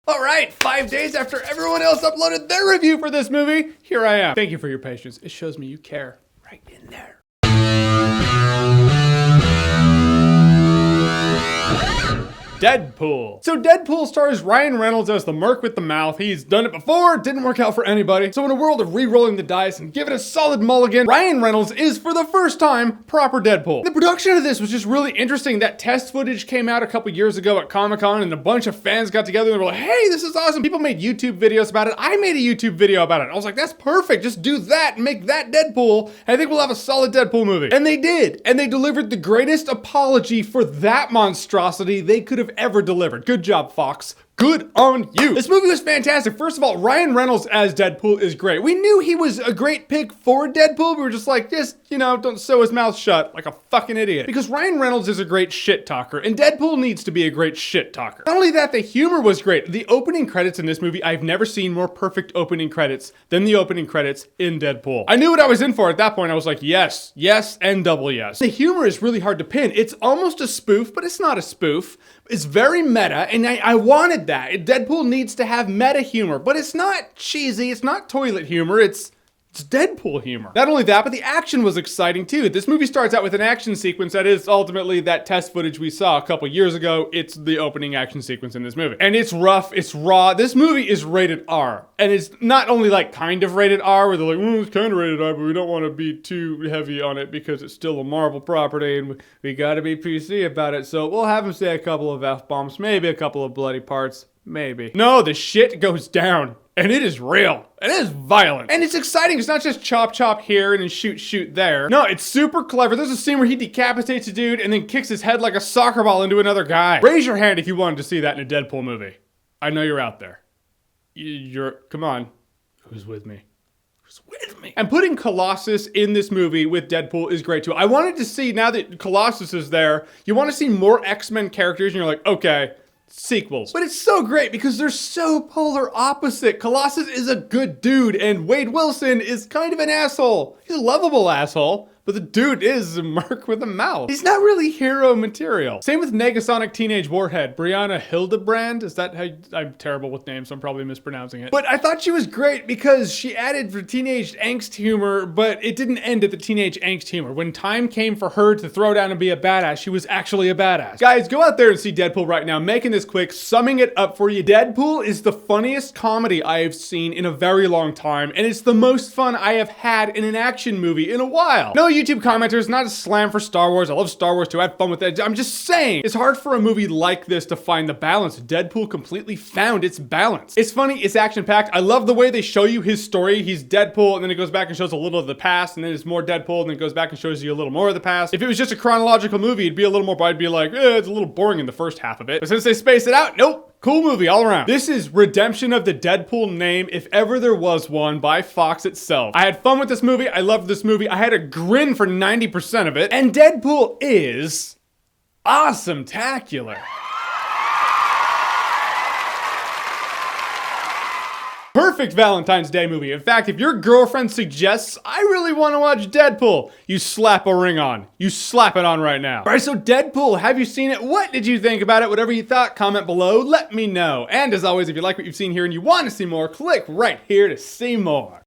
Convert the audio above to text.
All right, 5 days after everyone else uploaded their review for this movie, here I am. Thank you for your patience. It shows me you care. Right in there. Deadpool. So Deadpool stars Ryan Reynolds as the merc with the mouth. He's done it before, didn't work out for anybody. So in a world of re-rolling the dice and giving it a solid mulligan, Ryan Reynolds is for the first time proper Deadpool. The production of this was just really interesting. That test footage came out a couple years ago at Comic-Con and a bunch of fans got together and were like, hey, this is awesome. People made YouTube videos about it. I made a YouTube video about it. I was like, that's perfect. Just do that and make that Deadpool. And I think we'll have a solid Deadpool movie. And they did. And they delivered the greatest apology for that monstrosity they could have ever delivered. Good job, Fox. Good on you. This movie was fantastic. First of all, Ryan Reynolds as Deadpool is great. We knew he was a great pick for Deadpool. We were just like, don't sew his mouth shut like a fucking idiot. Because Ryan Reynolds is a great shit talker, and Deadpool needs to be a great shit talker. Not only that, the humor was great. The opening credits in this movie, I've never seen more perfect opening credits than the opening credits in Deadpool. I knew what I was in for at that point. I was like, yes, yes, and double yes. The humor is really hard to pin. It's almost a spoof, but it's not a spoof. It's very meta, and I wanted that. Deadpool needs to have meta humor, but it's not cheesy, it's not toilet humor, it's Deadpool humor. Not only that, but the action was exciting too. This movie starts out with an action sequence that is ultimately that test footage we saw a couple years ago. It's the opening action sequence in this movie. And it's rough, it's raw. This movie is rated R. And it's not only like kind of rated R, where they're like, it's kind of rated R, but we don't want to be too heavy on it because it's still a Marvel property and we gotta be PC about it. So we'll have them say a couple of F-bombs, maybe a couple of bloody parts, maybe. No, the shit goes down. And it is real. It is violent. And it's exciting. It's not just chop chop here and then shoot shoot there. No, it's super clever. There's a scene where he decapitates a dude and then kicks his head like a soccer ball into another guy. Raise your hand if you wanted to see that in a Deadpool movie. I know you're out there. Come on. Who's with me? Who's with me? And putting Colossus in this movie with Deadpool is great too. I wanted to see, now that Colossus is there, you want to see more X-Men characters and you're like, okay, sequels. But it's so great because they're so polar opposite. Colossus is a good dude and Wade Wilson is kind of an asshole. He's a lovable asshole, but the dude is a merc with a mouth. He's not really hero material. Same with Negasonic Teenage Warhead. Brianna Hildebrand, is that how I'm terrible with names, so I'm probably mispronouncing it. But I thought she was great because she added for teenage angst humor, but it didn't end at the teenage angst humor. When time came for her to throw down and be a badass, she was actually a badass. Guys, go out there and see Deadpool right now. Making this quick, summing it up for you. Deadpool is the funniest comedy I have seen in a very long time, and it's the most fun I have had in an action movie in a while. No YouTube commenters, not a slam for Star Wars. I love Star Wars too. I have fun with it. I'm just saying, it's hard for a movie like this to find the balance. Deadpool completely found its balance. It's funny, it's action-packed. I love the way they show you his story. He's Deadpool, and then it goes back and shows a little of the past, and then it's more Deadpool, and then it goes back and shows you a little more of the past. If it was just a chronological movie, it'd be a little more, but I'd be like, it's a little boring in the first half of it. But since they space it out, nope. Cool movie all around. This is redemption of the Deadpool name, if ever there was one, by Fox itself. I had fun with this movie. I loved this movie. I had a grin for 90% of it. And Deadpool is awesome-tacular. Perfect Valentine's Day movie. In fact, if your girlfriend suggests, I really want to watch Deadpool, you slap a ring on. You slap it on right now. All right, so Deadpool, have you seen it? What did you think about it? Whatever you thought, comment below. Let me know. And as always, if you like what you've seen here and you want to see more, click right here to see more.